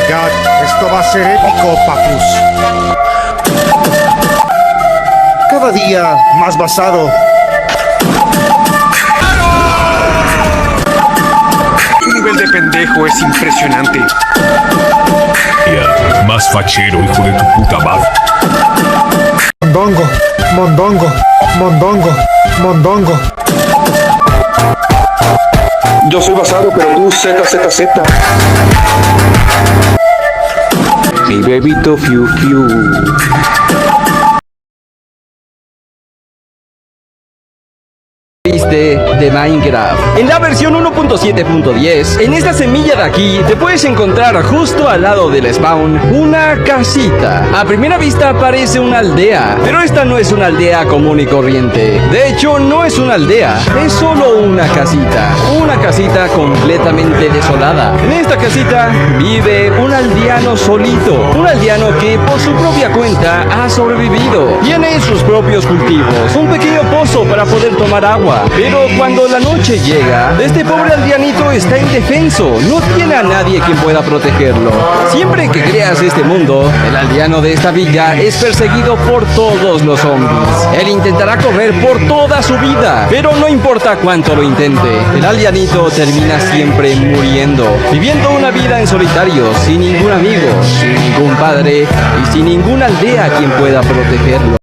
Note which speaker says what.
Speaker 1: God, esto va a ser épico, papus. Cada día más basado.
Speaker 2: Tu nivel de pendejo es impresionante.
Speaker 3: Más fachero, hijo de tu puta madre.
Speaker 1: Mondongo, mondongo, mondongo, mondongo.
Speaker 2: Yo soy basado, pero tú ZZZ. Mi bebito fiu fiu.
Speaker 4: De Minecraft. En la versión 1.7.10, en esta semilla de aquí, te puedes encontrar justo al lado del spawn una casita. A primera vista parece una aldea, pero esta no es una aldea común y corriente. De hecho, no es una aldea, es solo una casita completamente desolada. En esta casita vive un aldeano solito, un aldeano que por su propia cuenta ha sobrevivido. Tiene sus propios cultivos, un pequeño pozo para poder tomar agua. Pero cuando la noche llega, este pobre aldeanito está indefenso, no tiene a nadie quien pueda protegerlo. Siempre que creas este mundo, el aldeano de esta villa es perseguido por todos los zombies. Él intentará correr por toda su vida, pero no importa cuánto lo intente, el aldeanito termina siempre muriendo, viviendo una vida en solitario, sin ningún amigo, sin ningún padre y sin ninguna aldea quien pueda protegerlo.